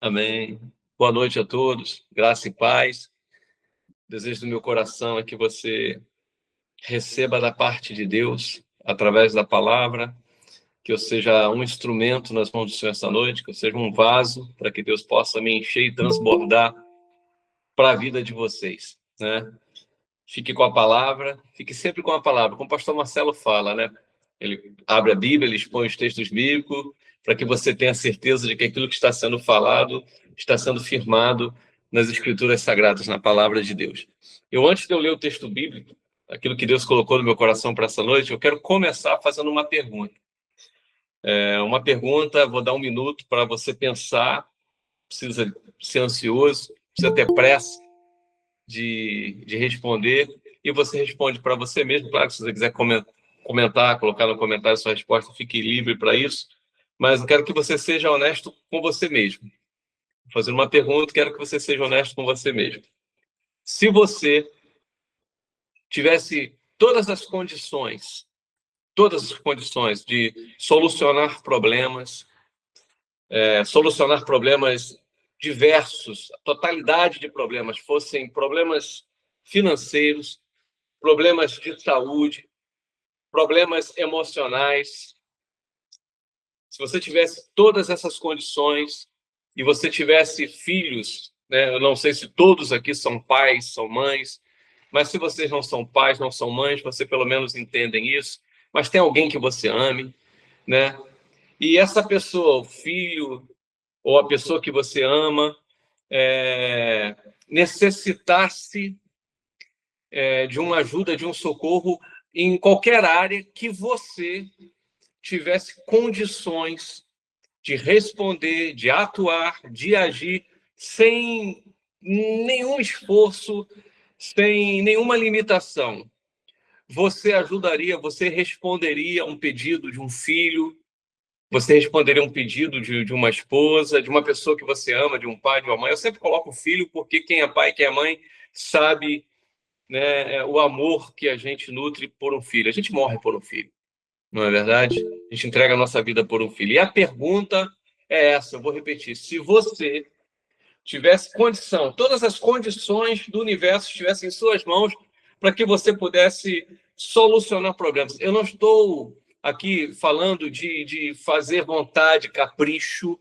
Amém. Boa noite a todos, graça e paz. Desejo do meu coração é que você receba da parte de Deus, através da palavra, que eu seja um instrumento nas mãos do Senhor esta noite, que eu seja um vaso para que Deus possa me encher e transbordar para a vida de vocês, né? Fique com a palavra, fique sempre com a palavra, como o pastor Marcelo fala, né? Ele abre a Bíblia, ele expõe os textos bíblicos, para que você tenha certeza de que aquilo que está sendo falado está sendo firmado nas Escrituras Sagradas, na palavra de Deus. Antes de eu ler o texto bíblico, aquilo que Deus colocou no meu coração para essa noite, eu quero começar fazendo uma pergunta. Uma pergunta, vou dar um minuto para você pensar, precisa ser ansioso, precisa ter pressa de responder, e você responde para você mesmo. Claro que se você quiser comentar, colocar no comentário sua resposta, fique livre para isso, mas eu quero que você seja honesto com você mesmo. Vou fazer uma pergunta, quero que você seja honesto com você mesmo. Se você tivesse todas as condições de solucionar problemas diversos, a totalidade de problemas, fossem problemas financeiros, problemas de saúde, problemas emocionais. Se você tivesse todas essas condições e você tivesse filhos, né? Eu não sei se todos aqui são pais, são mães, mas se vocês não são pais, não são mães, você pelo menos entendem isso. Mas tem alguém que você ame, né? E essa pessoa, o filho ou a pessoa que você ama, necessitasse de uma ajuda, de um socorro em qualquer área que você tivesse condições de responder, de atuar, de agir sem nenhum esforço, sem nenhuma limitação. Você ajudaria, você responderia a um pedido de um filho, você responderia a um pedido de uma esposa, de uma pessoa que você ama, de um pai, de uma mãe. Eu sempre coloco o filho porque quem é pai, quem é mãe, sabe, né, o amor que a gente nutre por um filho. A gente morre por um filho, não é verdade? A gente entrega a nossa vida por um filho. E a pergunta é essa, eu vou repetir. Se você tivesse condição, todas as condições do universo estivessem em suas mãos para que você pudesse solucionar problemas. Eu não estou aqui falando de fazer vontade, capricho,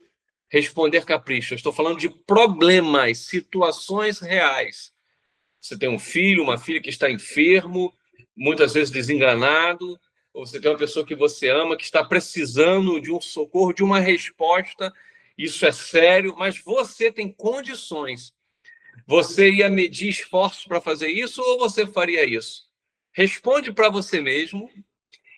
responder capricho. Eu estou falando de problemas, situações reais. Você tem um filho, uma filha que está enfermo, muitas vezes desenganado, ou você tem uma pessoa que você ama que está precisando de um socorro, de uma resposta. Isso é sério, mas você tem condições. Você ia medir esforços para fazer isso ou você faria isso? Responde para você mesmo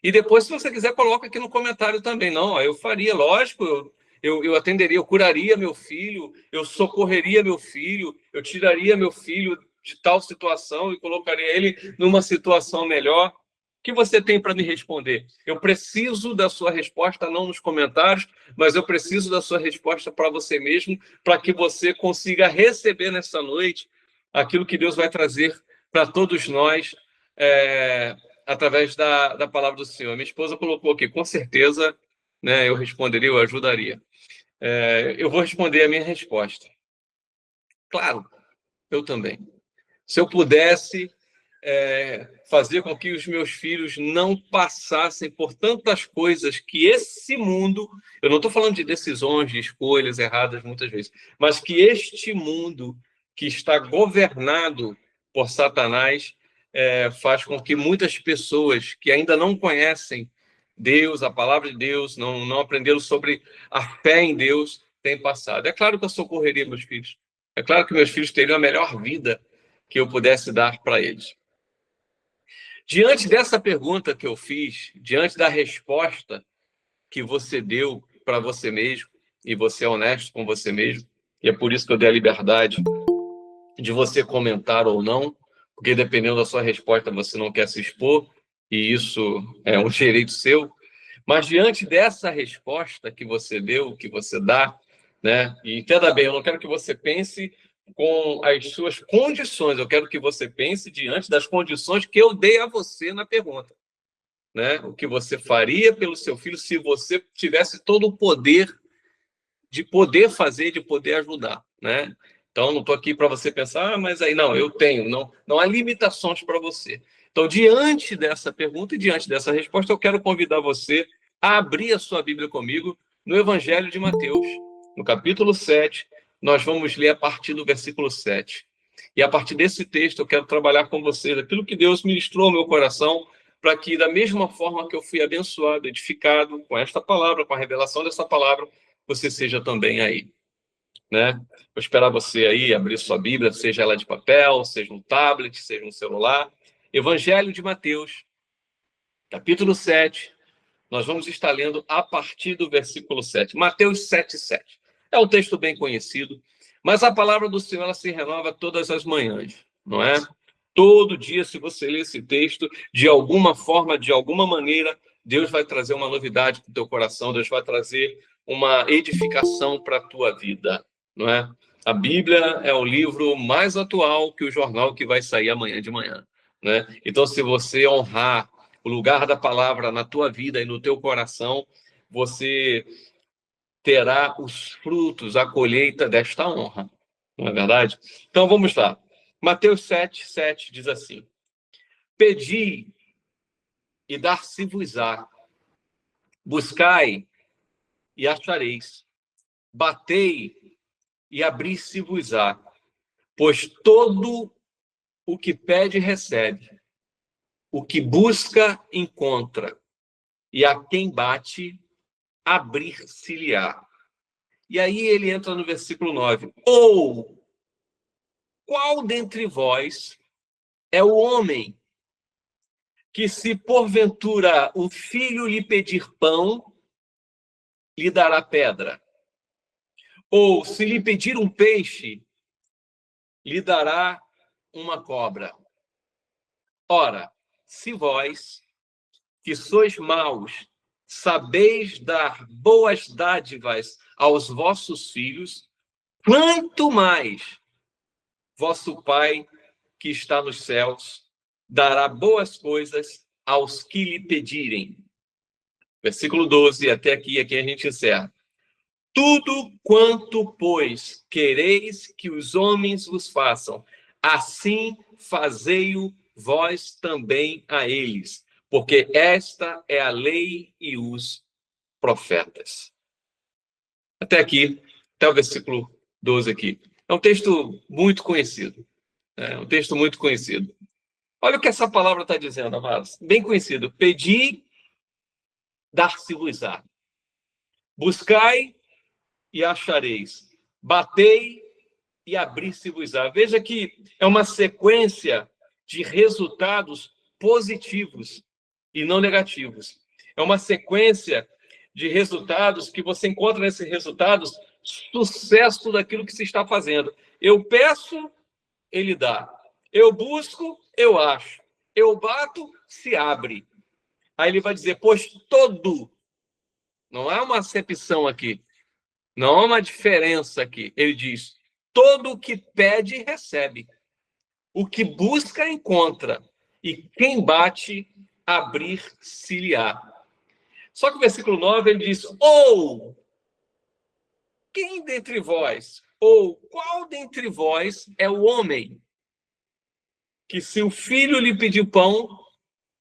e depois, se você quiser, coloca aqui no comentário também. Não, eu faria, lógico, eu atenderia, eu curaria meu filho, eu socorreria meu filho, eu tiraria meu filho de tal situação e colocaria ele numa situação melhor. O que você tem para me responder? Eu preciso da sua resposta, não nos comentários, mas eu preciso da sua resposta para você mesmo, para que você consiga receber nessa noite aquilo que Deus vai trazer para todos nós, através da palavra do Senhor. Minha esposa colocou aqui, com certeza, né, eu responderia, eu ajudaria. Eu vou responder a minha resposta. Claro, eu também. Se eu pudesse fazer com que os meus filhos não passassem por tantas coisas que esse mundo, eu não estou falando de decisões, de escolhas erradas muitas vezes, mas que este mundo que está governado por Satanás faz com que muitas pessoas que ainda não conhecem Deus, a palavra de Deus, não aprenderam sobre a fé em Deus, tenham passado. É claro que eu socorreria meus filhos. É claro que meus filhos teriam a melhor vida que eu pudesse dar para eles. Diante dessa pergunta que eu fiz, diante da resposta que você deu para você mesmo, e você é honesto com você mesmo, e é por isso que eu dei a liberdade de você comentar ou não, porque dependendo da sua resposta você não quer se expor, e isso é um direito seu. Mas diante dessa resposta que você deu, que você dá, né? E entenda bem, eu não quero que você pense com as suas condições, eu quero que você pense diante das condições que eu dei a você na pergunta, né? O que você faria pelo seu filho se você tivesse todo o poder de poder fazer, de poder ajudar, né? Então, não estou aqui para você pensar, mas aí não, eu tenho, não há limitações para você. Então, diante dessa pergunta e diante dessa resposta, eu quero convidar você a abrir a sua Bíblia comigo no Evangelho de Mateus, no capítulo 7, nós vamos ler a partir do versículo 7. E a partir desse texto, eu quero trabalhar com vocês aquilo que Deus ministrou ao meu coração, para que, da mesma forma que eu fui abençoado, edificado com esta palavra, com a revelação dessa palavra, você seja também aí, né? Vou esperar você aí abrir sua Bíblia, seja ela de papel, seja um tablet, seja um celular. Evangelho de Mateus, capítulo 7, nós vamos estar lendo a partir do versículo 7. Mateus 7, 7. É um texto bem conhecido, mas a palavra do Senhor ela se renova todas as manhãs, não é? Todo dia, se você ler esse texto, de alguma forma, de alguma maneira, Deus vai trazer uma novidade para o teu coração, Deus vai trazer uma edificação para a tua vida, não é? A Bíblia é o livro mais atual que o jornal que vai sair amanhã de manhã, né? Então, se você honrar o lugar da palavra na tua vida e no teu coração, você terá os frutos, a colheita desta honra, não é verdade? Então, vamos lá. Mateus 7, 7 diz assim: Pedi e dar-se-vos-á, buscai e achareis, batei e abrir-se-vos-á, pois todo o que pede recebe, o que busca encontra, e a quem bate abrir-se-lhe-á. E aí ele entra no versículo 9. Ou qual dentre vós é o homem que, se porventura o filho lhe pedir pão, lhe dará pedra? Ou se lhe pedir um peixe, lhe dará uma cobra? Ora, se vós, que sois maus, sabeis dar boas dádivas aos vossos filhos, quanto mais vosso Pai, que está nos céus, dará boas coisas aos que lhe pedirem. Versículo 12, até aqui a gente encerra. Tudo quanto, pois, quereis que os homens vos façam, assim fazei-o vós também a eles, porque esta é a lei e os profetas. Até aqui, até o versículo 12 aqui. É um texto muito conhecido. É um texto muito conhecido. Olha o que essa palavra está dizendo, amados. Bem conhecido. Pedi, dar-se-vos-á. Buscai e achareis. Batei e abrir-se-vos-á. Veja que é uma sequência de resultados positivos e não negativos. É uma sequência de resultados que você encontra nesses resultados sucesso daquilo que se está fazendo. Eu peço, ele dá. Eu busco, eu acho. Eu bato, se abre. Aí ele vai dizer, pois todo, não há uma acepção aqui, não há uma diferença aqui. Ele diz, todo o que pede, recebe. O que busca, encontra. E quem bate, abrir-se-lhe-á. Só que o versículo 9, ele diz, ou, quem dentre vós, ou qual dentre vós é o homem que, se o filho lhe pedir pão,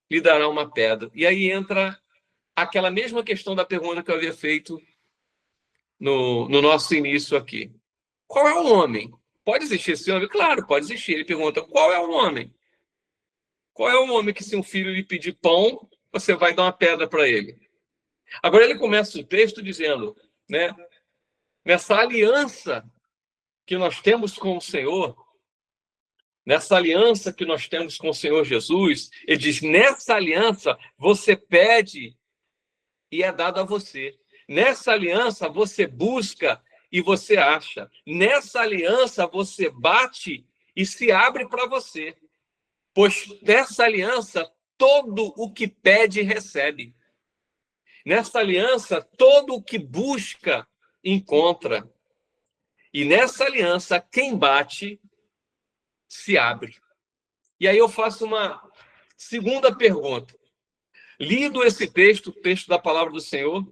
lhe dará uma pedra? E aí entra aquela mesma questão da pergunta que eu havia feito no nosso início aqui. Qual é o homem? Pode existir esse homem? Claro, pode existir. Ele pergunta, qual é o homem? Qual é o homem que, se um filho lhe pedir pão, você vai dar uma pedra para ele? Agora ele começa o texto dizendo, né, nessa aliança que nós temos com o Senhor, nessa aliança que nós temos com o Senhor Jesus, ele diz, nessa aliança você pede e é dado a você. Nessa aliança você busca e você acha. Nessa aliança você bate e se abre para você. Pois nessa aliança todo o que pede recebe. Nessa aliança todo o que busca encontra. E nessa aliança quem bate se abre. E aí eu faço uma segunda pergunta. Lido esse texto, o texto da palavra do Senhor,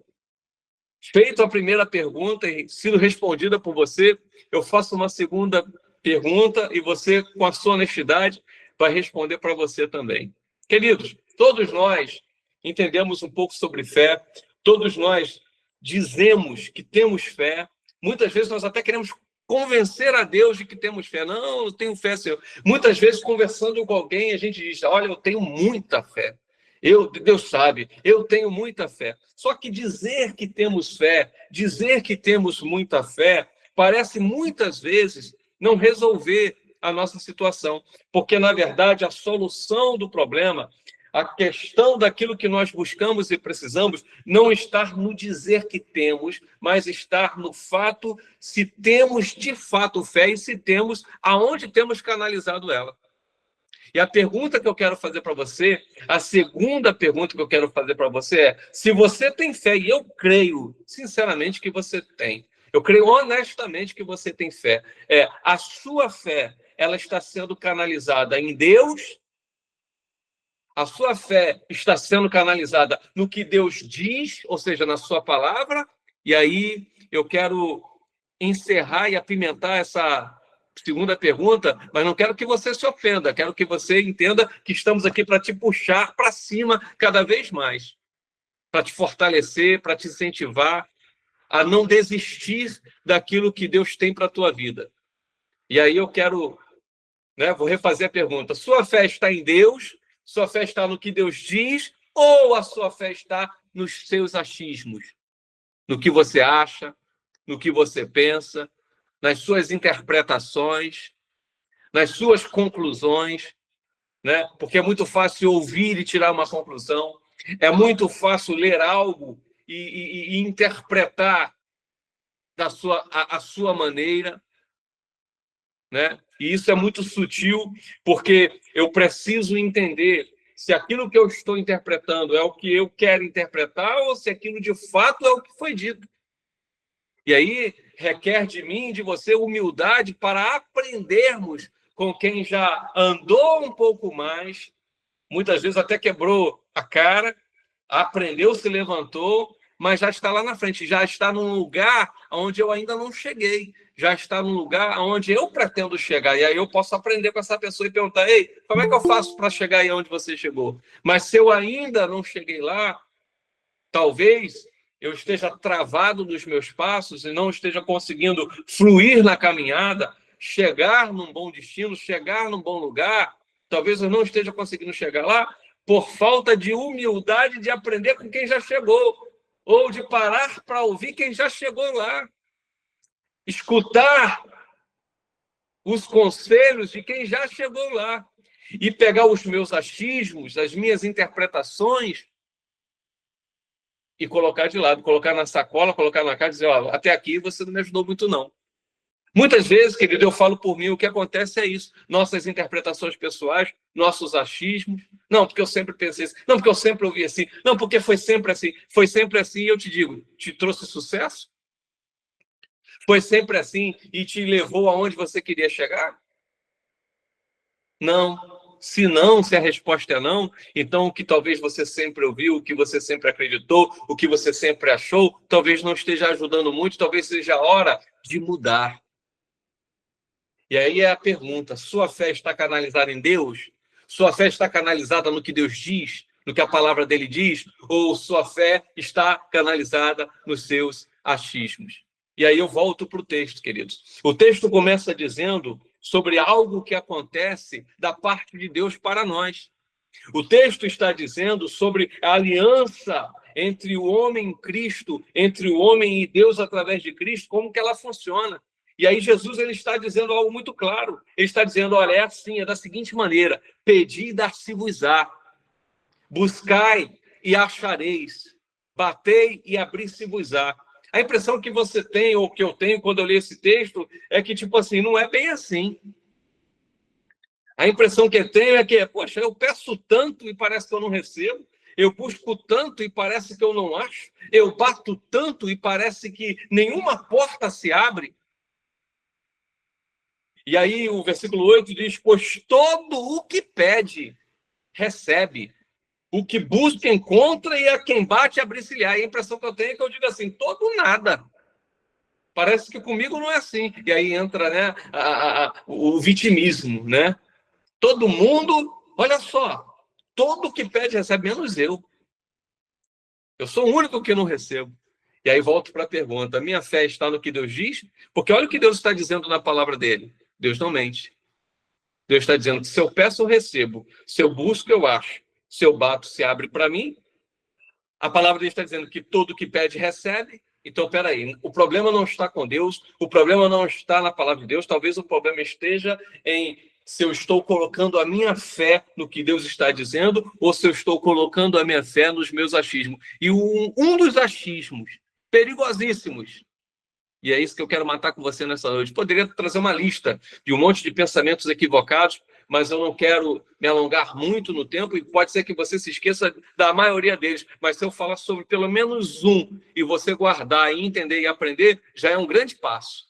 Feito a primeira pergunta e sido respondida por você, eu faço uma segunda pergunta e você, com a sua honestidade, vai responder para você também. Queridos, todos nós entendemos um pouco sobre fé, todos nós dizemos que temos fé, muitas vezes nós até queremos convencer a Deus de que temos fé. Não, eu tenho fé, Senhor. Muitas vezes, conversando com alguém, a gente diz, olha, eu tenho muita fé. Deus sabe, eu tenho muita fé. Só que dizer que temos fé, dizer que temos muita fé, parece muitas vezes não resolver a nossa situação, porque na verdade a solução do problema, a questão daquilo que nós buscamos e precisamos, não está no dizer que temos, mas está no fato se temos de fato fé e se temos, aonde temos canalizado ela. E a pergunta que eu quero fazer para você, a segunda pergunta que eu quero fazer para você é: se você tem fé, e eu creio sinceramente que você tem, eu creio honestamente que você tem fé, a sua fé, ela está sendo canalizada em Deus, a sua fé está sendo canalizada no que Deus diz, ou seja, na sua palavra, e aí eu quero encerrar e apimentar essa segunda pergunta, mas não quero que você se ofenda, quero que você entenda que estamos aqui para te puxar para cima cada vez mais, para te fortalecer, para te incentivar a não desistir daquilo que Deus tem para a tua vida. E aí eu quero, vou refazer a pergunta: sua fé está em Deus? Sua fé está no que Deus diz? Ou a sua fé está nos seus achismos? No que você acha, no que você pensa, nas suas interpretações, nas suas conclusões, né? Porque é muito fácil ouvir e tirar uma conclusão, é muito fácil ler algo e interpretar a sua maneira, né? E isso é muito sutil, porque eu preciso entender se aquilo que eu estou interpretando é o que eu quero interpretar ou se aquilo de fato é o que foi dito. E aí requer de mim, de você, humildade para aprendermos com quem já andou um pouco mais, muitas vezes até quebrou a cara, aprendeu, se levantou, mas já está lá na frente, já está num lugar onde eu ainda não cheguei, já está num lugar onde eu pretendo chegar. E aí eu posso aprender com essa pessoa e perguntar: ei, como é que eu faço para chegar aí onde você chegou? Mas se eu ainda não cheguei lá, talvez eu esteja travado nos meus passos e não esteja conseguindo fluir na caminhada, chegar num bom destino, chegar num bom lugar. Talvez eu não esteja conseguindo chegar lá por falta de humildade de aprender com quem já chegou, ou de parar para ouvir quem já chegou lá. Escutar os conselhos de quem já chegou lá e pegar os meus achismos, as minhas interpretações e colocar de lado, colocar na sacola, colocar na casa e dizer: ó, até aqui você não me ajudou muito, não. Muitas vezes, querido, eu falo por mim, o que acontece é isso. Nossas interpretações pessoais, nossos achismos. Não, porque eu sempre pensei assim. Não, porque eu sempre ouvi assim. Não, porque foi sempre assim. Foi sempre assim, e eu te digo, te trouxe sucesso? Foi sempre assim e te levou aonde você queria chegar? Não. Se não, se a resposta é não, então o que talvez você sempre ouviu, o que você sempre acreditou, o que você sempre achou, talvez não esteja ajudando muito, talvez seja a hora de mudar. E aí é a pergunta: sua fé está canalizada em Deus? Sua fé está canalizada no que Deus diz, no que a palavra dele diz? Ou sua fé está canalizada nos seus achismos? E aí eu volto para o texto, queridos. O texto começa dizendo sobre algo que acontece da parte de Deus para nós. O texto está dizendo sobre a aliança entre o homem e Cristo, entre o homem e Deus através de Cristo, como que ela funciona. E aí Jesus ele está dizendo algo muito claro. Ele está dizendo: olha, é assim, é da seguinte maneira: pedi e dar-se-vos-á, buscai e achareis, batei e abrir-se-vos-á. A impressão que você tem, ou que eu tenho quando eu leio esse texto, é que, tipo assim, não é bem assim. A impressão que eu tenho é que, poxa, eu peço tanto e parece que eu não recebo. Eu busco tanto e parece que eu não acho. Eu bato tanto e parece que nenhuma porta se abre. E aí o versículo 8 diz: pois todo o que pede, recebe. O que busca encontra e a quem bate abrir-se-lhe-á. E a impressão que eu tenho é que eu digo assim, todo nada. Parece que comigo não é assim. E aí entra, né, o vitimismo, né? Todo mundo, olha só, todo que pede recebe, menos eu. Eu sou o único que não recebo. E aí volto para a pergunta, a minha fé está no que Deus diz? Porque olha o que Deus está dizendo na palavra dele. Deus não mente. Deus está dizendo que se eu peço, eu recebo. Se eu busco, eu acho. Se eu bato, se abre para mim. A palavra dele está dizendo que todo que pede, recebe. Então, peraí, o problema não está com Deus, o problema não está na palavra de Deus, talvez o problema esteja em se eu estou colocando a minha fé no que Deus está dizendo ou se eu estou colocando a minha fé nos meus achismos. E um dos achismos perigosíssimos, e é isso que eu quero matar com você nessa noite. Poderia trazer uma lista de um monte de pensamentos equivocados, mas eu não quero me alongar muito no tempo e pode ser que você se esqueça da maioria deles. Mas se eu falar sobre pelo menos um e você guardar e entender e aprender, já é um grande passo.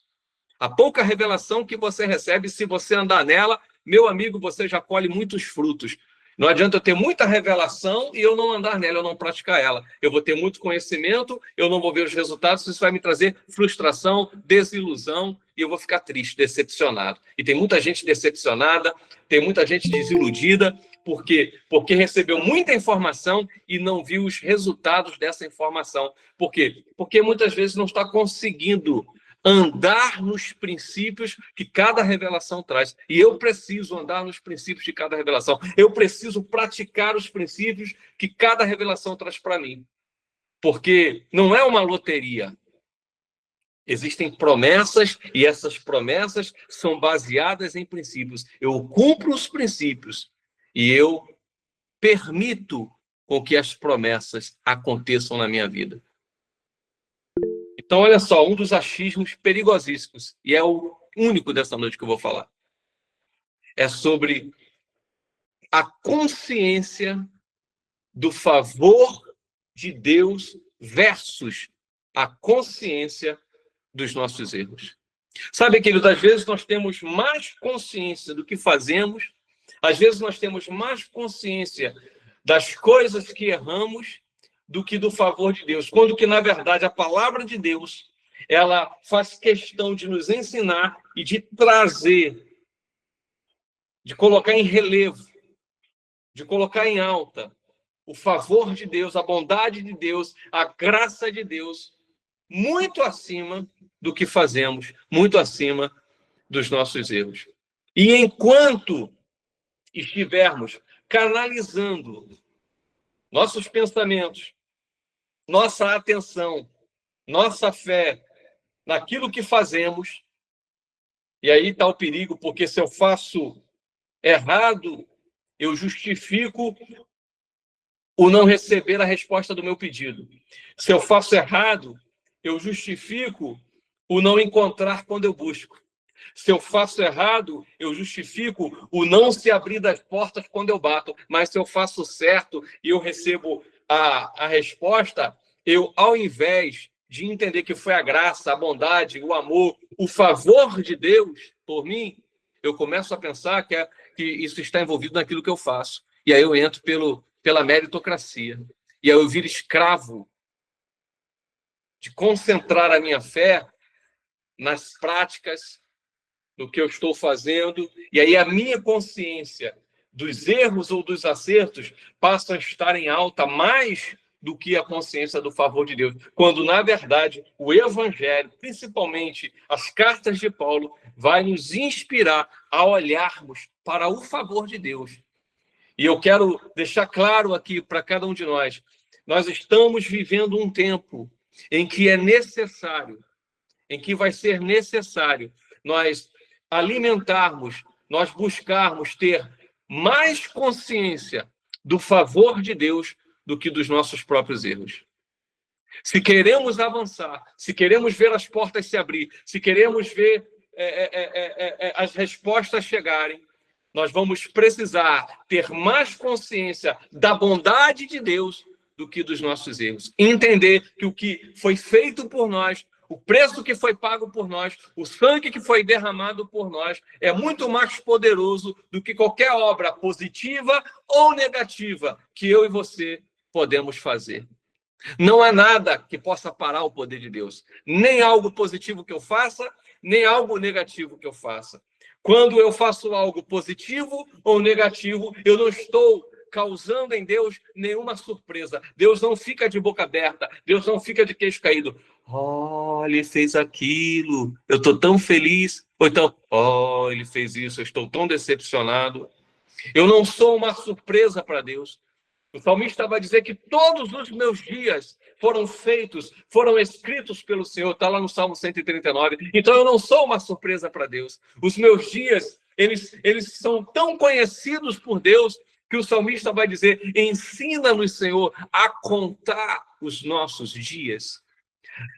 A pouca revelação que você recebe, se você andar nela, meu amigo, você já colhe muitos frutos. Não adianta eu ter muita revelação e eu não andar nela, eu não praticar ela. Eu vou ter muito conhecimento, eu não vou ver os resultados, isso vai me trazer frustração, desilusão e eu vou ficar triste, decepcionado. E tem muita gente decepcionada, tem muita gente desiludida, porque recebeu muita informação e não viu os resultados dessa informação. Por quê? Porque muitas vezes não está conseguindo andar nos princípios que cada revelação traz. E eu preciso andar nos princípios de cada revelação. Eu preciso praticar os princípios que cada revelação traz para mim. Porque não é uma loteria. Existem promessas e essas promessas são baseadas em princípios. Eu cumpro os princípios e eu permito com que as promessas aconteçam na minha vida. Então, olha só, um dos achismos perigosíssimos, e é o único dessa noite que eu vou falar, é sobre a consciência do favor de Deus versus a consciência dos nossos erros. Sabe, querido, às vezes nós temos mais consciência do que fazemos, às vezes nós temos mais consciência das coisas que erramos do que do favor de Deus, quando que, na verdade, a palavra de Deus, ela faz questão de nos ensinar e de trazer, de colocar em relevo, de colocar em alta o favor de Deus, a bondade de Deus, a graça de Deus, muito acima do que fazemos, muito acima dos nossos erros. E enquanto estivermos canalizando nossos pensamentos, nossa atenção, nossa fé naquilo que fazemos, e aí está o perigo, porque se eu faço errado, eu justifico o não receber a resposta do meu pedido. Se eu faço errado, eu justifico o não encontrar quando eu busco. Se eu faço errado, eu justifico o não se abrir das portas quando eu bato. Mas se eu faço certo e eu recebo a resposta, eu, ao invés de entender que foi a graça, a bondade, o amor, o favor de Deus por mim, eu começo a pensar que isso está envolvido naquilo que eu faço. E aí eu entro pela meritocracia. E aí eu viro escravo de concentrar a minha fé nas práticas, no que eu estou fazendo, e aí a minha consciência dos erros ou dos acertos passa a estar em alta mais do que a consciência do favor de Deus, quando, na verdade, o Evangelho, principalmente as cartas de Paulo, vai nos inspirar a olharmos para o favor de Deus. E eu quero deixar claro aqui para cada um de nós, nós estamos vivendo um tempo em que é necessário, em que vai ser necessário nós alimentarmos, nós buscarmos ter mais consciência do favor de Deus do que dos nossos próprios erros. Se queremos avançar, se queremos ver as portas se abrir, se queremos ver as respostas chegarem, nós vamos precisar ter mais consciência da bondade de Deus do que dos nossos erros. Entender que o que foi feito por nós, o preço que foi pago por nós, o sangue que foi derramado por nós, é muito mais poderoso do que qualquer obra positiva ou negativa que eu e você podemos fazer. Não há nada que possa parar o poder de Deus. Nem algo positivo que eu faça, nem algo negativo que eu faça. Quando eu faço algo positivo ou negativo, eu não estou causando em Deus nenhuma surpresa. Deus não fica de boca aberta. Deus não fica de queixo caído. Oh, ele fez aquilo. Eu estou tão feliz. Ou então, oh, ele fez isso. Eu estou tão decepcionado. Eu não sou uma surpresa para Deus. O salmista vai dizer que todos os meus dias foram feitos, foram escritos pelo Senhor. Está lá no Salmo 139. Então eu não sou uma surpresa para Deus. Os meus dias, eles são tão conhecidos por Deus que o salmista vai dizer: ensina-nos, Senhor, a contar os nossos dias.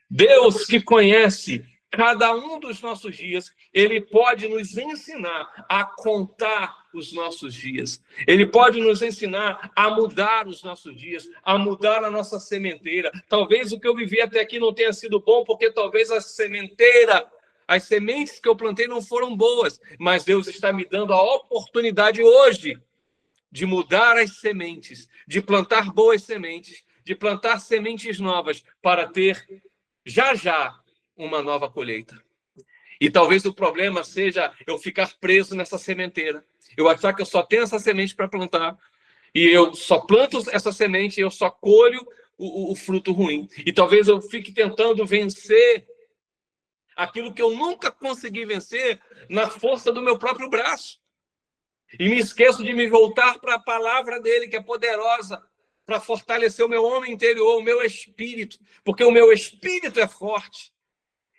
Deus que conhece cada um dos nossos dias, ele pode nos ensinar a contar os nossos dias. Ele pode nos ensinar a mudar os nossos dias, a mudar a nossa sementeira. Talvez o que eu vivi até aqui não tenha sido bom, porque talvez a sementeira, as sementes que eu plantei não foram boas, mas Deus está me dando a oportunidade hoje de mudar as sementes, de plantar boas sementes, de plantar sementes novas para ter já uma nova colheita. E talvez o problema seja eu ficar preso nessa sementeira. Eu achar que eu só tenho essa semente para plantar e eu só planto essa semente e eu só colho o fruto ruim. E talvez eu fique tentando vencer aquilo que eu nunca consegui vencer na força do meu próprio braço. E me esqueço de me voltar para a palavra dele, que é poderosa, para fortalecer o meu homem interior, o meu espírito, porque o meu espírito é forte.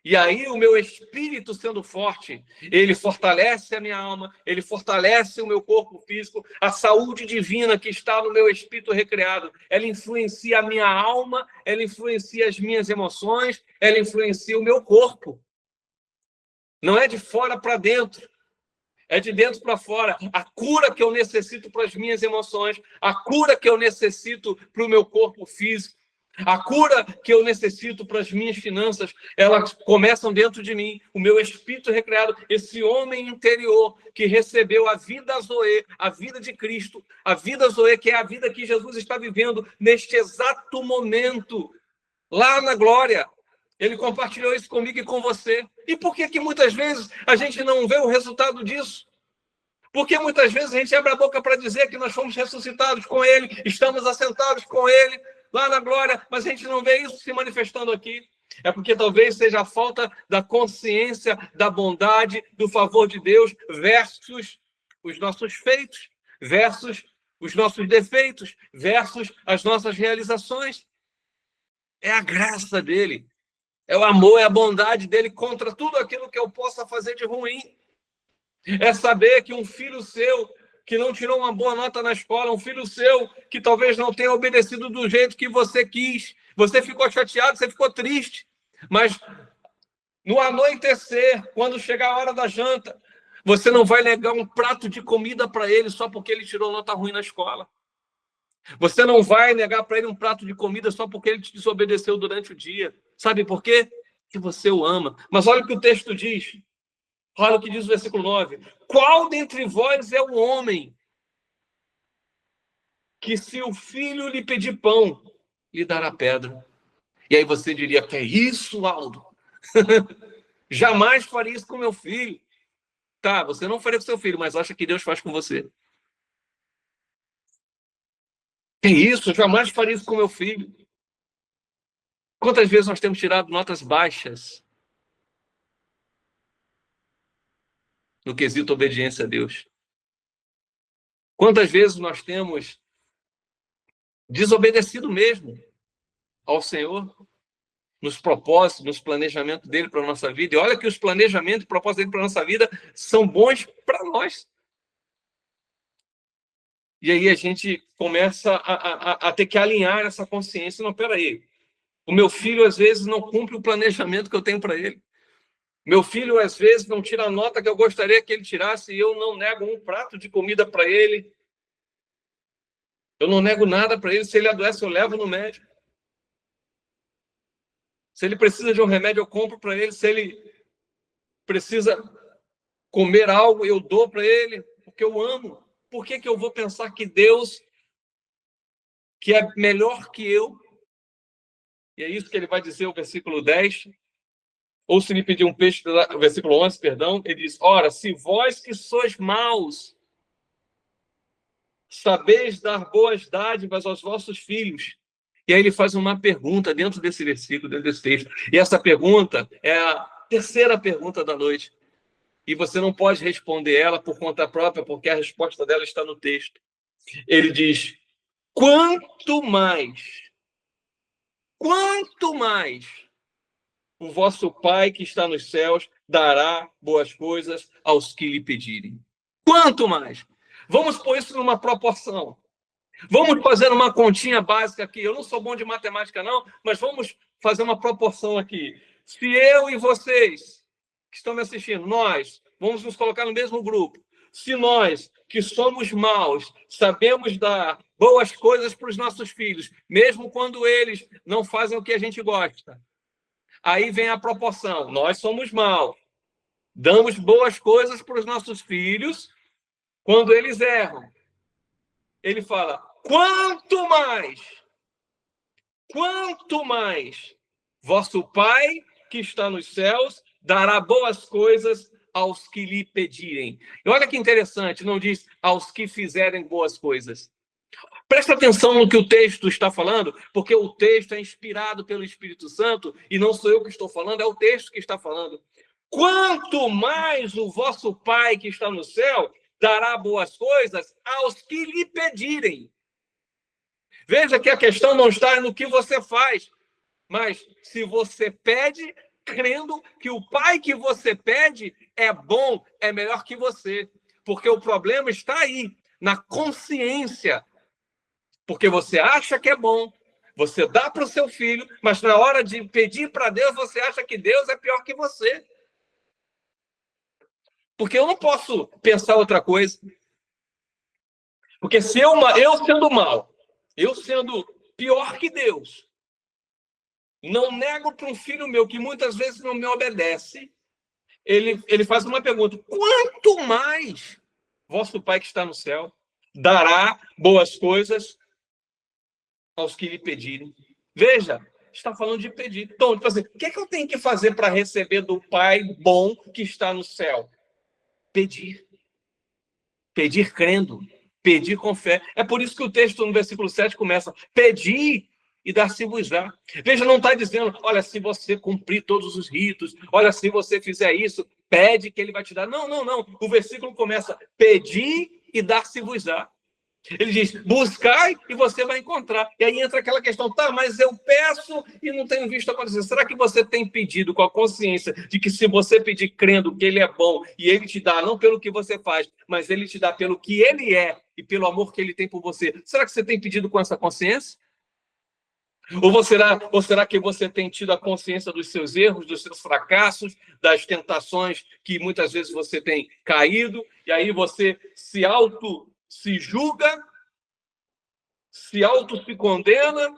E aí o meu espírito sendo forte, ele fortalece a minha alma, ele fortalece o meu corpo físico, a saúde divina que está no meu espírito recriado, ela influencia a minha alma, ela influencia as minhas emoções, ela influencia o meu corpo. Não é de fora para dentro. É de dentro para fora. A cura que eu necessito para as minhas emoções, a cura que eu necessito para o meu corpo físico, a cura que eu necessito para as minhas finanças, elas começam dentro de mim. O meu espírito recriado, esse homem interior que recebeu a vida Zoe, a vida de Cristo, a vida Zoe, que é a vida que Jesus está vivendo neste exato momento, lá na glória. Ele compartilhou isso comigo e com você. E por que muitas vezes a gente não vê o resultado disso? Porque muitas vezes a gente abre a boca para dizer que nós fomos ressuscitados com Ele, estamos assentados com Ele, lá na glória, mas a gente não vê isso se manifestando aqui. É porque talvez seja a falta da consciência, da bondade, do favor de Deus, versus os nossos feitos, versus os nossos defeitos, versus as nossas realizações. É a graça dele. É o amor, é a bondade dele contra tudo aquilo que eu possa fazer de ruim. É saber que um filho seu que não tirou uma boa nota na escola, um filho seu que talvez não tenha obedecido do jeito que você quis, você ficou chateado, você ficou triste, mas no anoitecer, quando chegar a hora da janta, você não vai negar um prato de comida para ele só porque ele tirou nota ruim na escola. Você não vai negar para ele um prato de comida só porque ele te desobedeceu durante o dia. Sabe por quê? Que você o ama. Mas olha o que o texto diz. Olha o que diz o versículo 9. Qual dentre vós é o homem que, se o filho lhe pedir pão, lhe dará pedra? E aí você diria: que é isso, Aldo? Jamais faria isso com meu filho. Tá, você não faria com seu filho, mas acha que Deus faz com você. Que isso? Eu jamais faria isso com meu filho. Quantas vezes nós temos tirado notas baixas no quesito obediência a Deus? Quantas vezes nós temos desobedecido mesmo ao Senhor, nos propósitos, nos planejamentos dele para a nossa vida? E olha que os planejamentos e propósitos dele para a nossa vida são bons para nós. E aí a gente começa a ter que alinhar essa consciência. Não, peraí, o meu filho às vezes não cumpre o planejamento que eu tenho para ele. Meu filho às vezes não tira a nota que eu gostaria que ele tirasse e eu não nego um prato de comida para ele. Eu não nego nada para ele. Se ele adoece, eu levo no médico. Se ele precisa de um remédio, eu compro para ele. Se ele precisa comer algo, eu dou para ele, porque eu amo. Por que eu vou pensar que Deus, que é melhor que eu, e é isso que ele vai dizer o versículo 10, ou se me pedir um peixe, o versículo 11, perdão, ele diz, ora, se vós que sois maus, sabeis dar boas dádivas aos vossos filhos. E aí ele faz uma pergunta dentro desse versículo, dentro desse texto. E essa pergunta é a terceira pergunta da noite. E você não pode responder ela por conta própria, porque a resposta dela está no texto. Ele diz, quanto mais o vosso Pai que está nos céus dará boas coisas aos que lhe pedirem. Quanto mais. Vamos pôr isso numa proporção. Vamos fazer uma continha básica aqui. Eu não sou bom de matemática, não, mas vamos fazer uma proporção aqui. Se eu e vocês que estão me assistindo, nós vamos nos colocar no mesmo grupo. Se nós, que somos maus, sabemos dar boas coisas para os nossos filhos, mesmo quando eles não fazem o que a gente gosta, aí vem a proporção. Nós somos maus. Damos boas coisas para os nossos filhos quando eles erram. Ele fala, quanto mais vosso Pai que está nos céus dará boas coisas aos que lhe pedirem. E olha que interessante, não diz aos que fizerem boas coisas. Presta atenção no que o texto está falando, porque o texto é inspirado pelo Espírito Santo e não sou eu que estou falando, é o texto que está falando. Quanto mais o vosso Pai que está no céu dará boas coisas aos que lhe pedirem. Veja que a questão não está no que você faz, mas se você pede, crendo que o Pai que você pede é bom, é melhor que você. Porque o problema está aí, na consciência. Porque você acha que é bom, você dá para o seu filho, mas na hora de pedir para Deus, você acha que Deus é pior que você. Porque eu não posso pensar outra coisa. Porque se eu sendo mal, eu sendo pior que Deus, não nego para um filho meu que muitas vezes não me obedece, ele faz uma pergunta, quanto mais vosso Pai que está no céu dará boas coisas aos que lhe pedirem. Veja, está falando de pedir. Então, tipo assim, o que eu tenho que fazer para receber do Pai bom que está no céu? Pedir. Pedir crendo. Pedir com fé. É por isso que o texto no versículo 7 começa, pedir e dar-se-vos-á. Veja, não está dizendo, olha, se você cumprir todos os ritos, olha, se você fizer isso, pede que ele vai te dar. Não. O versículo começa, pedir e dar-se-vos-á. Ele diz, buscai e você vai encontrar. E aí entra aquela questão, tá, mas eu peço e não tenho visto acontecer. Será que você tem pedido com a consciência de que se você pedir crendo que ele é bom e ele te dá, não pelo que você faz, mas ele te dá pelo que ele é e pelo amor que ele tem por você? Será que você tem pedido com essa consciência? Ou será que você tem tido a consciência dos seus erros, dos seus fracassos, das tentações que muitas vezes você tem caído, e aí você se julga, se condena,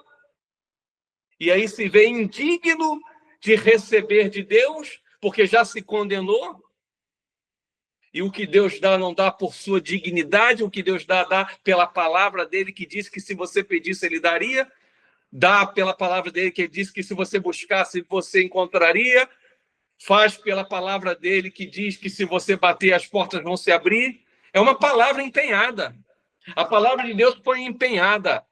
e aí se vê indigno de receber de Deus, porque já se condenou, e o que Deus dá não dá por sua dignidade, o que Deus dá pela palavra dele, que diz que se você pedisse, ele daria, dá pela palavra dele, que ele diz que se você buscasse, você encontraria, faz pela palavra dele, que diz que se você bater, as portas vão se abrir. É uma palavra empenhada. A palavra de Deus foi empenhada.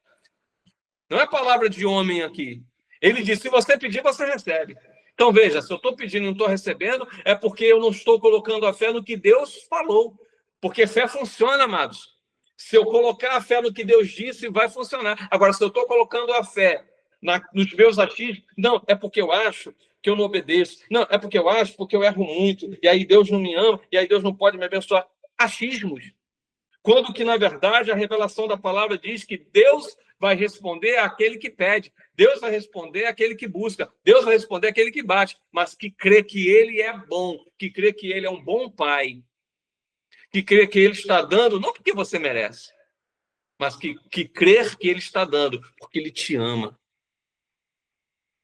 Não é palavra de homem aqui. Ele diz, se você pedir, você recebe. Então, veja, se eu estou pedindo e não estou recebendo, é porque eu não estou colocando a fé no que Deus falou. Porque fé funciona, amados. Se eu colocar a fé no que Deus disse, vai funcionar. Agora, se eu estou colocando a fé nos meus achismos, não, é porque eu acho que eu não obedeço. Não, é porque eu acho, porque eu erro muito. E aí Deus não me ama, e aí Deus não pode me abençoar. Achismos. Quando que, na verdade, a revelação da palavra diz que Deus vai responder àquele que pede, Deus vai responder àquele que busca, Deus vai responder àquele que bate, mas que crê que ele é bom, que crê que ele é um bom pai, que crê que ele está dando, não porque você merece, mas que crer que ele está dando, porque ele te ama.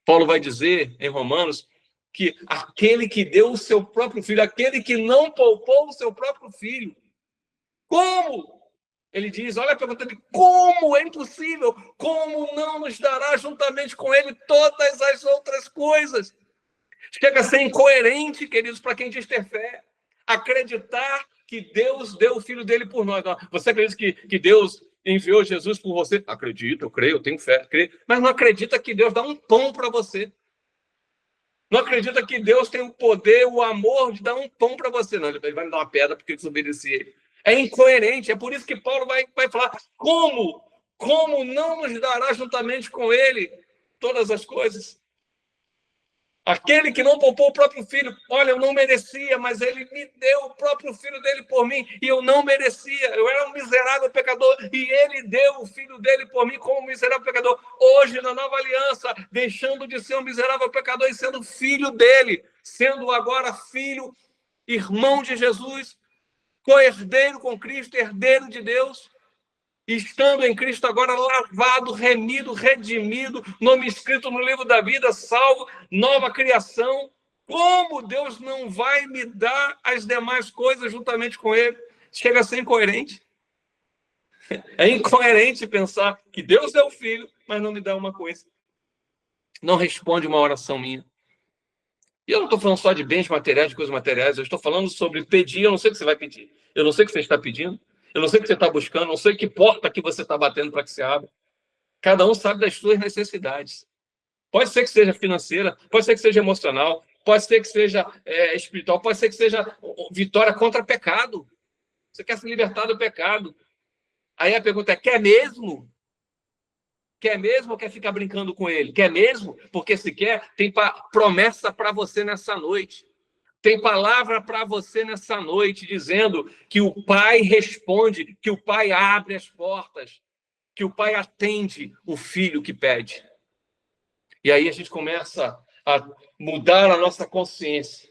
Paulo vai dizer em Romanos que aquele que deu o seu próprio filho, aquele que não poupou o seu próprio filho, como? Ele diz, olha a pergunta dele, como é impossível? Como não nos dará juntamente com ele todas as outras coisas? Chega a ser incoerente, queridos, para quem diz ter fé. Acreditar que Deus deu o filho dele por nós. Você acredita que Deus enviou Jesus por você? Acredito, eu creio, eu tenho fé, creio. Mas não acredita que Deus dá um pão para você. Não acredita que Deus tem o poder, o amor de dar um pão para você. Não, ele vai me dar uma pedra porque eu desobedeci ele. É incoerente. É por isso que Paulo vai falar, como? Como não nos dará juntamente com ele todas as coisas? Aquele que não poupou o próprio filho, olha, eu não merecia, mas ele me deu o próprio filho dele por mim, e eu não merecia, eu era um miserável pecador, e ele deu o filho dele por mim como um miserável pecador. Hoje, na nova aliança, deixando de ser um miserável pecador e sendo filho dele, sendo agora filho, irmão de Jesus, co-herdeiro com Cristo, herdeiro de Deus, estando em Cristo agora lavado, remido, redimido, nome escrito no livro da vida, salvo, nova criação. Como Deus não vai me dar as demais coisas juntamente com ele? Chega a ser incoerente. É incoerente pensar que Deus é o Filho, mas não me dá uma coisa. Não responde uma oração minha. E eu não estou falando só de bens materiais, de coisas materiais, eu estou falando sobre pedir, eu não sei o que você vai pedir. Eu não sei o que você está pedindo. Eu não sei o que você está buscando, não sei que porta que você está batendo para que se abra. Cada um sabe das suas necessidades. Pode ser que seja financeira, pode ser que seja emocional, pode ser que seja espiritual, pode ser que seja vitória contra pecado. Você quer se libertar do pecado. Aí a pergunta é, quer mesmo? Quer mesmo ou quer ficar brincando com ele? Quer mesmo? Porque se quer, tem promessa para você nessa noite. Tem palavra para você nessa noite, dizendo que o Pai responde, que o Pai abre as portas, que o Pai atende o filho que pede. E aí a gente começa a mudar a nossa consciência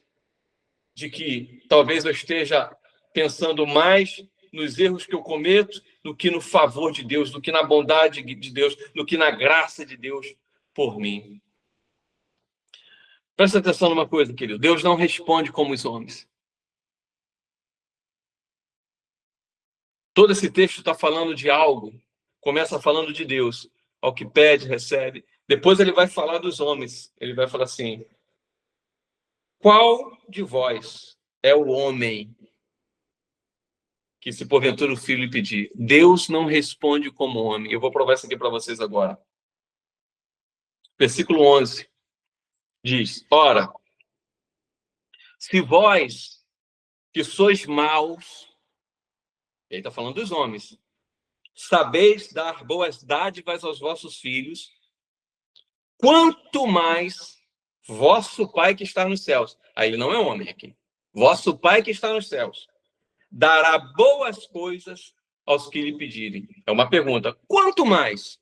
de que talvez eu esteja pensando mais nos erros que eu cometo do que no favor de Deus, do que na bondade de Deus, do que na graça de Deus por mim. Presta atenção numa coisa, querido. Deus não responde como os homens. Todo esse texto está falando de algo. Começa falando de Deus. Ao que pede, recebe. Depois ele vai falar dos homens. Ele vai falar assim, qual de vós é o homem que, se porventura o filho lhe pedir? Deus não responde como homem. Eu vou provar isso aqui para vocês agora. Versículo 11 diz, ora, se vós que sois maus, ele está falando dos homens, sabeis dar boas dádivas aos vossos filhos, quanto mais vosso Pai que está nos céus, aí ele não é homem aqui, vosso Pai que está nos céus, dará boas coisas aos que lhe pedirem. É uma pergunta, quanto mais?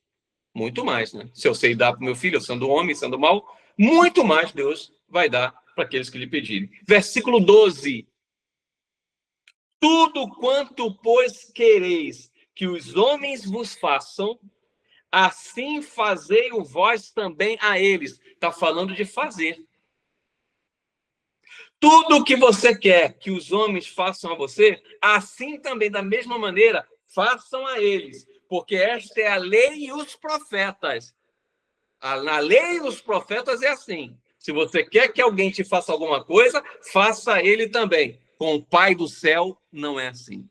Muito mais, né? Se eu sei dar para o meu filho, eu sendo homem, sendo mau, muito mais Deus vai dar para aqueles que lhe pedirem. Versículo 12. Tudo quanto, pois, quereis que os homens vos façam, assim fazei-o vós também a eles. Está falando de fazer. Tudo que você quer que os homens façam a você, assim também, da mesma maneira, façam a eles. Porque esta é a lei e os profetas. Na lei e os profetas é assim. Se você quer que alguém te faça alguma coisa, faça ele também. Com o Pai do céu, não é assim.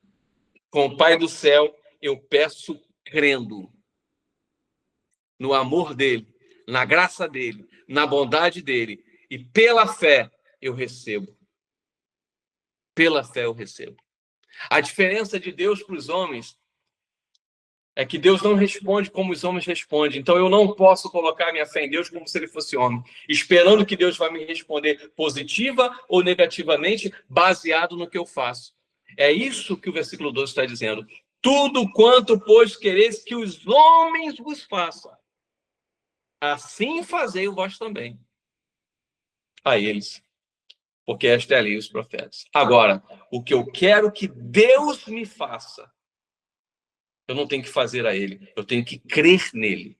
Com o Pai do céu, eu peço crendo no amor dele, na graça dele, na bondade dele. E pela fé eu recebo. Pela fé eu recebo. A diferença de Deus para os homens é que Deus não responde como os homens respondem. Então eu não posso colocar minha fé em Deus como se ele fosse homem, esperando que Deus vai me responder positiva ou negativamente, baseado no que eu faço. É isso que o versículo 12 está dizendo. Tudo quanto, pois, quereis que os homens vos façam, assim fazei o vós também a eles. Porque esta é a lei e os profetas. Agora, o que eu quero que Deus me faça, eu não tenho que fazer a ele, eu tenho que crer nele.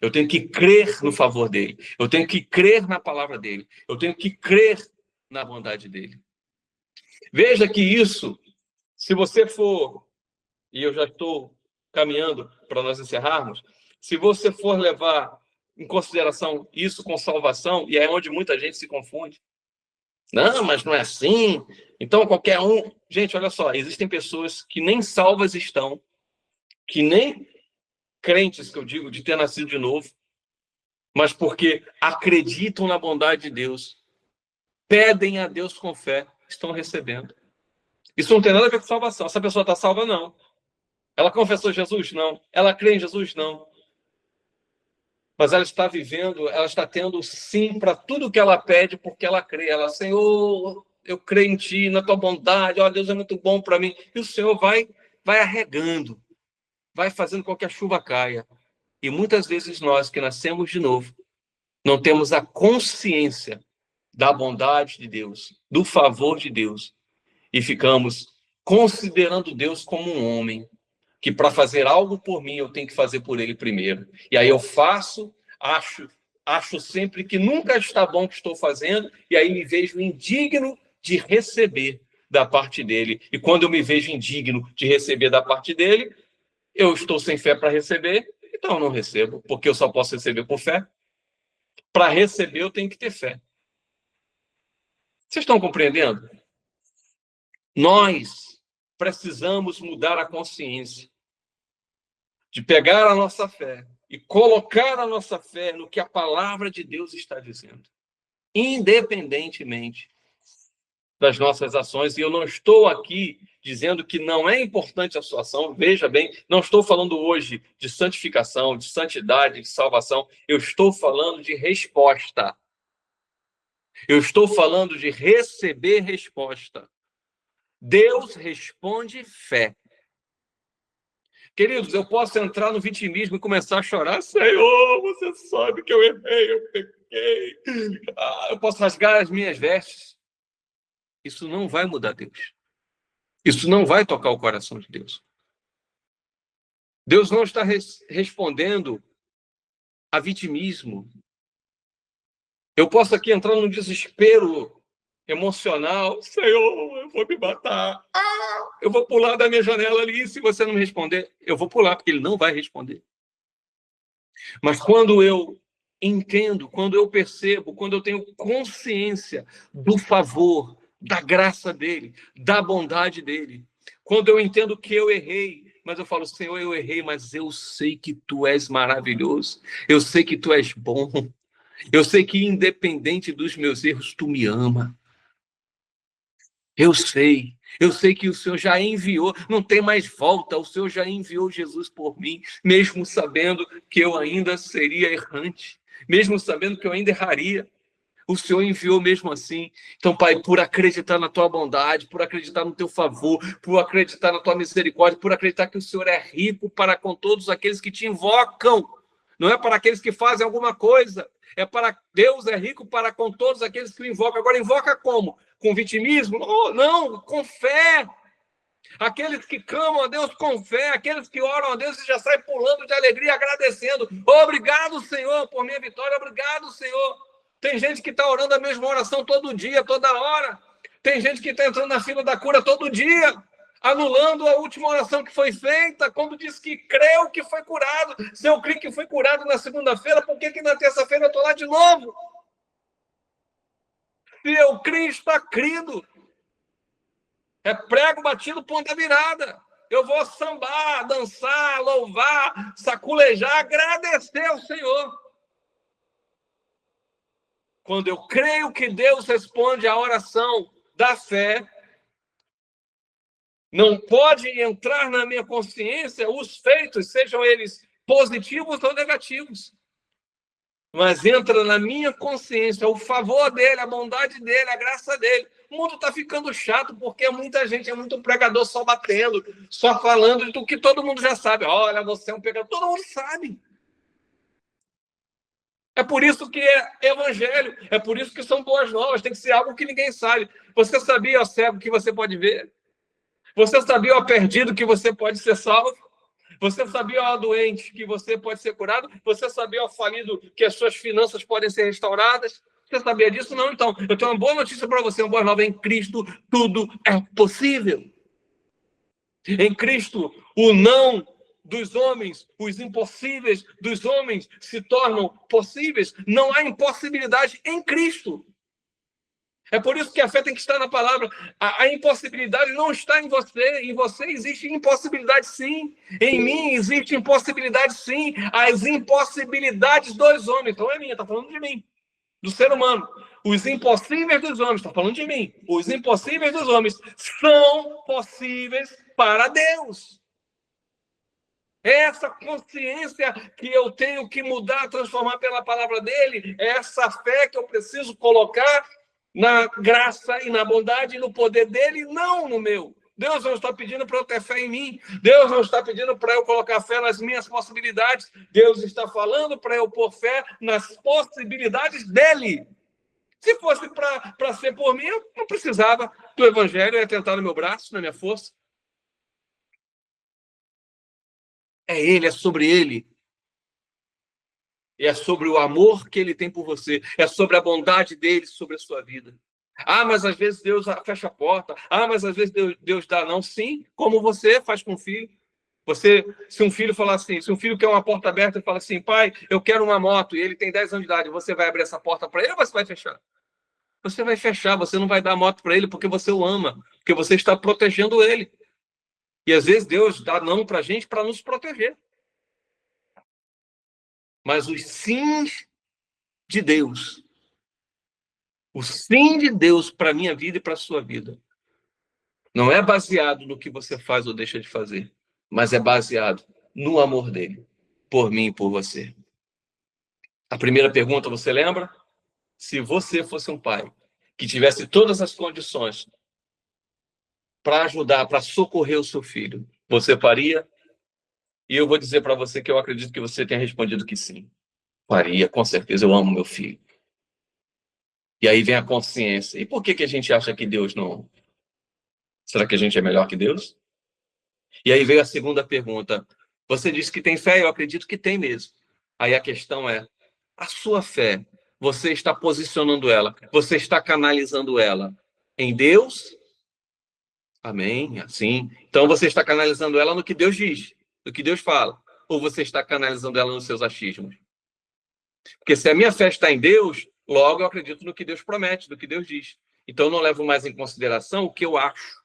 Eu tenho que crer no favor dele. Eu tenho que crer na palavra dele. Eu tenho que crer na bondade dele. Veja que isso, se você for, e eu já estou caminhando para nós encerrarmos, se você for levar em consideração isso com salvação, e é onde muita gente se confunde. Não, mas não é assim. Então, qualquer um... Gente, olha só, existem pessoas que nem salvas estão, que nem crentes, que eu digo, de ter nascido de novo, mas porque acreditam na bondade de Deus, pedem a Deus com fé, estão recebendo. Isso não tem nada a ver com salvação. Essa pessoa está salva? Não. Ela confessou Jesus? Não. Ela crê em Jesus? Não. Mas ela está vivendo, ela está tendo sim para tudo que ela pede, porque ela crê. Ela, Senhor, eu creio em Ti, na Tua bondade, ó, Deus é muito bom para mim. E o Senhor vai arregando, vai fazendo com que a chuva caia. E muitas vezes nós que nascemos de novo, não temos a consciência da bondade de Deus, do favor de Deus, e ficamos considerando Deus como um homem, que para fazer algo por mim, eu tenho que fazer por ele primeiro. E aí eu faço, acho sempre que nunca está bom o que estou fazendo, e aí me vejo indigno de receber da parte dele. E quando eu me vejo indigno de receber da parte dele, eu estou sem fé para receber, então eu não recebo, porque eu só posso receber por fé. Para receber, eu tenho que ter fé. Vocês estão compreendendo? Nós precisamos mudar a consciência de pegar a nossa fé e colocar a nossa fé no que a palavra de Deus está dizendo, independentemente das nossas ações. E eu não estou aqui dizendo que não é importante a sua ação. Veja bem, não estou falando hoje de santificação, de santidade, de salvação. Eu estou falando de resposta. Eu estou falando de receber resposta. Deus responde fé. Queridos, eu posso entrar no vitimismo e começar a chorar. Senhor, você sabe que eu errei, eu pequei. Eu posso rasgar as minhas vestes. Isso não vai mudar Deus. Isso não vai tocar o coração de Deus. Deus não está respondendo a vitimismo. Eu posso aqui entrar num desespero emocional. Senhor, eu vou me matar. Eu vou pular da minha janela ali. Se você não me responder, eu vou pular, porque ele não vai responder. Mas quando eu entendo, quando eu percebo, quando eu tenho consciência do favor, da graça dele, da bondade dele, quando eu entendo que eu errei, mas eu falo, Senhor, eu errei, mas eu sei que tu és maravilhoso, eu sei que tu és bom, eu sei que independente dos meus erros, tu me ama. Eu sei que o Senhor já enviou, não tem mais volta, o Senhor já enviou Jesus por mim, mesmo sabendo que eu ainda seria errante, mesmo sabendo que eu ainda erraria, o Senhor enviou mesmo assim. Então, Pai, por acreditar na tua bondade, por acreditar no teu favor, por acreditar na tua misericórdia, por acreditar que o Senhor é rico para com todos aqueles que te invocam, não é para aqueles que fazem alguma coisa, é para Deus é rico para com todos aqueles que o invocam. Agora, invoca como? Com vitimismo? Não, com fé. Aqueles que clamam a Deus com fé, aqueles que oram a Deus e já saem pulando de alegria, agradecendo. Obrigado, Senhor, por minha vitória. Obrigado, Senhor. Tem gente que está orando a mesma oração todo dia, toda hora. Tem gente que está entrando na fila da cura todo dia, anulando a última oração que foi feita, quando diz que creu que foi curado. Se eu creio que foi curado na segunda-feira, por que na terça-feira eu estou lá de novo? Se eu creio, está crido. É prego batido, ponta virada. Eu vou sambar, dançar, louvar, saculejar, agradecer ao Senhor. Quando eu creio que Deus responde à oração da fé, não pode entrar na minha consciência os feitos, sejam eles positivos ou negativos. Mas entra na minha consciência o favor dele, a bondade dele, a graça dele. O mundo está ficando chato porque muita gente, é muito pregador só batendo, só falando do que todo mundo já sabe. Olha, você é um pecador. Todo mundo sabe. É por isso que é evangelho, é por isso que são boas novas, tem que ser algo que ninguém sabe. Você sabia, ó cego, que você pode ver? Você sabia, ó perdido, que você pode ser salvo? Você sabia, ó doente, que você pode ser curado? Você sabia, ó falido, que as suas finanças podem ser restauradas? Você sabia disso? Não, então. Eu tenho uma boa notícia para você, uma boa nova. Em Cristo, tudo é possível. Em Cristo, o não dos homens, os impossíveis dos homens se tornam possíveis. Não há impossibilidade em Cristo. É por isso que a fé tem que estar na palavra. A impossibilidade não está em você. Em você existe impossibilidade, sim. Em mim existe impossibilidade, sim. As impossibilidades dos homens. Então é minha, está falando de mim, do ser humano. Os impossíveis dos homens, está falando de mim. Os impossíveis dos homens são possíveis para Deus. Essa consciência que eu tenho que mudar, transformar pela palavra dele, é essa fé que eu preciso colocar na graça e na bondade e no poder dele, não no meu. Deus não está pedindo para eu ter fé em mim. Deus não está pedindo para eu colocar fé nas minhas possibilidades. Deus está falando para eu pôr fé nas possibilidades dele. Se fosse para ser por mim, eu não precisava do evangelho, eu ia tentar no meu braço, na minha força. É ele, é sobre ele. É sobre o amor que ele tem por você. É sobre a bondade dele sobre a sua vida. Ah, mas às vezes Deus fecha a porta. Ah, mas às vezes Deus dá não. Sim, como você faz com o filho. Você, se um filho falar assim, se um filho quer uma porta aberta e fala assim, pai, eu quero uma moto, e ele tem 10 anos de idade, você vai abrir essa porta para ele ou você vai fechar? Você vai fechar, você não vai dar a moto para ele porque você o ama, porque você está protegendo ele. E às vezes Deus dá não para a gente para nos proteger. Mas os sims de Deus, o sim de Deus para a minha vida e para a sua vida, não é baseado no que você faz ou deixa de fazer, mas é baseado no amor dele, por mim e por você. A primeira pergunta, você lembra? Se você fosse um pai que tivesse todas as condições para ajudar, para socorrer o seu filho, você faria? E eu vou dizer para você que eu acredito que você tenha respondido que sim. Faria, com certeza, eu amo meu filho. E aí vem a consciência. E por que a gente acha que Deus não... Será que a gente é melhor que Deus? E aí veio a segunda pergunta. Você disse que tem fé, eu acredito que tem mesmo. Aí a questão é, a sua fé, você está posicionando ela, você está canalizando ela em Deus? Amém, assim. Então você está canalizando ela no que Deus diz, no que Deus fala. Ou você está canalizando ela nos seus achismos? Porque se a minha fé está em Deus, logo eu acredito no que Deus promete, no que Deus diz. Então eu não levo mais em consideração o que eu acho.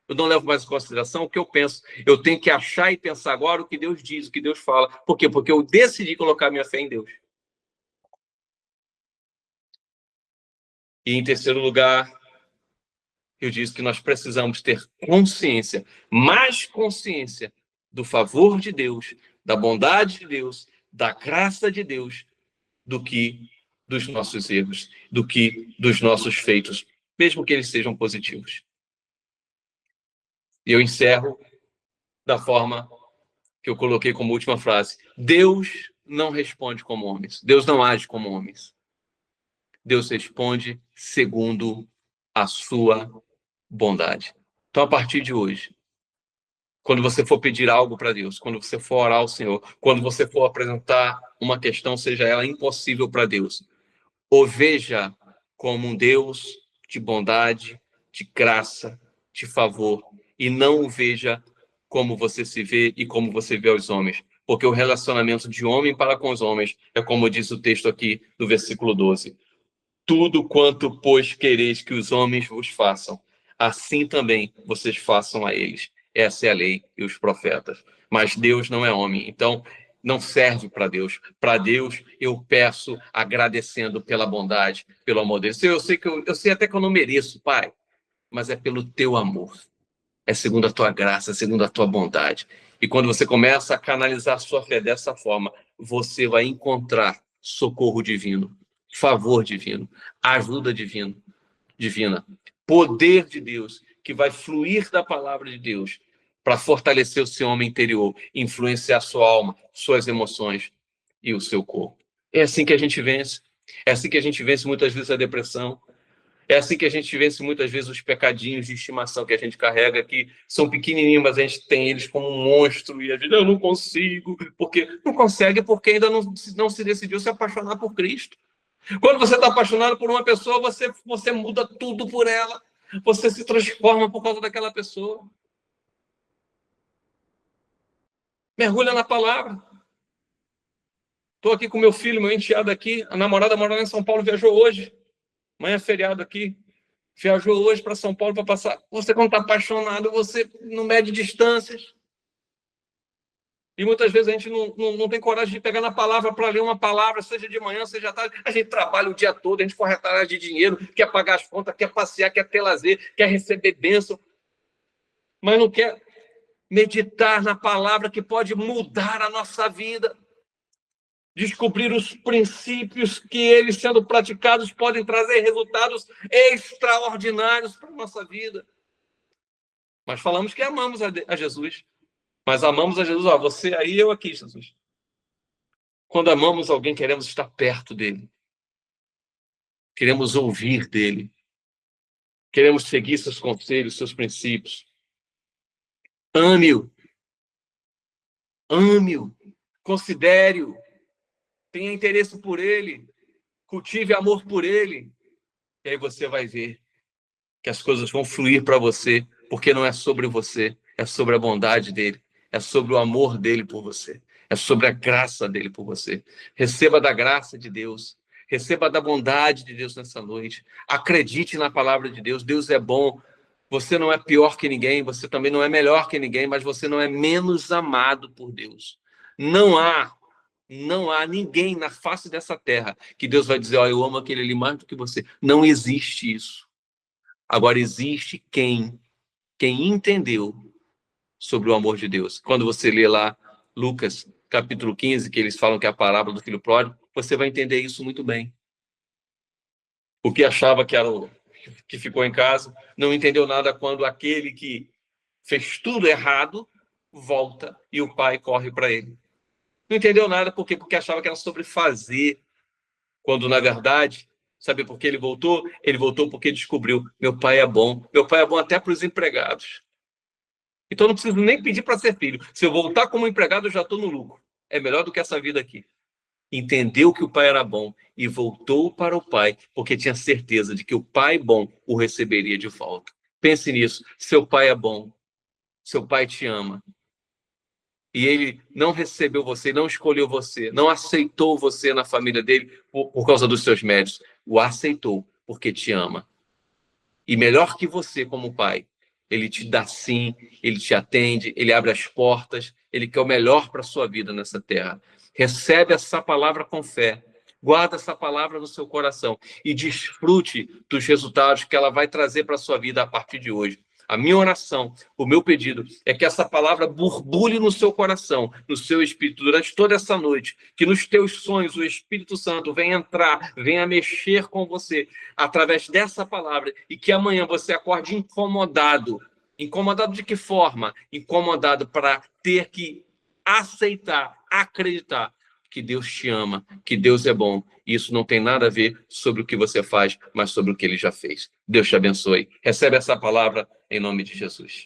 Eu não levo mais em consideração o que eu penso. Eu tenho que achar e pensar agora o que Deus diz, o que Deus fala. Por quê? Porque eu decidi colocar minha fé em Deus. E em terceiro lugar, eu disse que nós precisamos ter consciência, mais consciência do favor de Deus, da bondade de Deus, da graça de Deus, do que dos nossos erros, do que dos nossos feitos, mesmo que eles sejam positivos. E eu encerro da forma que eu coloquei como última frase. Deus não responde como homens. Deus não age como homens. Deus responde segundo a sua bondade. Então, a partir de hoje, quando você for pedir algo para Deus, quando você for orar ao Senhor, quando você for apresentar uma questão, seja ela impossível para Deus, o veja como um Deus de bondade, de graça, de favor, e não o veja como você se vê e como você vê os homens, porque o relacionamento de homem para com os homens é como diz o texto aqui do versículo 12. Tudo quanto, pois, quereis que os homens vos façam, assim também vocês façam a eles. Essa é a lei e os profetas. Mas Deus não é homem, então não serve para Deus. Para Deus, eu peço agradecendo pela bondade, pelo amor dele. Eu sei até que eu não mereço, Pai, mas é pelo teu amor. É segundo a tua graça, é segundo a tua bondade. E quando você começa a canalizar a sua fé dessa forma, você vai encontrar socorro divino, favor divino, ajuda divina, poder de Deus, que vai fluir da palavra de Deus para fortalecer o seu homem interior, influenciar sua alma, suas emoções e o seu corpo. É assim que a gente vence. É assim que a gente vence muitas vezes a depressão. É assim que a gente vence muitas vezes os pecadinhos de estimação que a gente carrega, que são pequenininhos, mas a gente tem eles como um monstro, e a gente, eu não consigo, porque não consegue porque ainda não se decidiu se apaixonar por Cristo. Quando você está apaixonado por uma pessoa, você muda tudo por ela, você se transforma por causa daquela pessoa. Mergulha na palavra. Estou aqui com meu filho, meu enteado aqui, a namorada mora lá em São Paulo, viajou hoje, amanhã é feriado aqui. Viajou hoje para São Paulo para passar. Você, quando está apaixonado, você não mede distâncias. E muitas vezes a gente não tem coragem de pegar na palavra para ler uma palavra, seja de manhã, seja tarde. A gente trabalha o dia todo, a gente corre atrás de dinheiro, quer pagar as contas, quer passear, quer ter lazer, quer receber bênção, mas não quer meditar na palavra que pode mudar a nossa vida. Descobrir os princípios que eles, sendo praticados, podem trazer resultados extraordinários para a nossa vida. Mas falamos que amamos a Jesus. Mas amamos a Jesus. Você aí, eu aqui, Jesus. Quando amamos alguém, queremos estar perto dele. Queremos ouvir dele. Queremos seguir seus conselhos, seus princípios. Ame-o. Ame-o. Considere-o. Tenha interesse por ele. Cultive amor por ele. E aí você vai ver que as coisas vão fluir para você, porque não é sobre você, é sobre a bondade dele, é sobre o amor dele por você, é sobre a graça dele por você. Receba da graça de Deus, receba da bondade de Deus nessa noite. Acredite na palavra de Deus. Deus é bom. Você não é pior que ninguém, você também não é melhor que ninguém, mas você não é menos amado por Deus. Não há ninguém na face dessa terra que Deus vai dizer, eu amo aquele ali mais do que você. Não existe isso. Agora, existe quem entendeu sobre o amor de Deus. Quando você lê lá Lucas, capítulo 15, que eles falam que é a parábola do filho pródigo, você vai entender isso muito bem. O que achava que era o que ficou em casa, não entendeu nada quando aquele que fez tudo errado volta e o pai corre para ele. Não entendeu nada por quê? Porque achava que era sobre fazer, quando na verdade, sabe por que ele voltou? Ele voltou porque descobriu, meu pai é bom até para os empregados. Então não preciso nem pedir para ser filho. Se eu voltar como empregado, eu já estou no lucro. É melhor do que essa vida aqui. Entendeu que o pai era bom e voltou para o pai, porque tinha certeza de que o pai bom o receberia de volta. Pense nisso. Seu pai é bom. Seu pai te ama. E ele não recebeu você, não escolheu você, não aceitou você na família dele por causa dos seus méritos. O aceitou porque te ama. E melhor que você como pai, ele te dá sim, ele te atende, ele abre as portas, ele quer o melhor para a sua vida nessa terra. Recebe essa palavra com fé, guarda essa palavra no seu coração e desfrute dos resultados que ela vai trazer para a sua vida a partir de hoje. A minha oração, o meu pedido é que essa palavra borbulhe no seu coração, no seu espírito, durante toda essa noite. Que nos teus sonhos o Espírito Santo venha entrar, venha mexer com você através dessa palavra e que amanhã você acorde incomodado. Incomodado de que forma? Incomodado para ter que aceitar, acreditar que Deus te ama, que Deus é bom. E isso não tem nada a ver sobre o que você faz, mas sobre o que ele já fez. Deus te abençoe. Recebe essa palavra em nome de Jesus.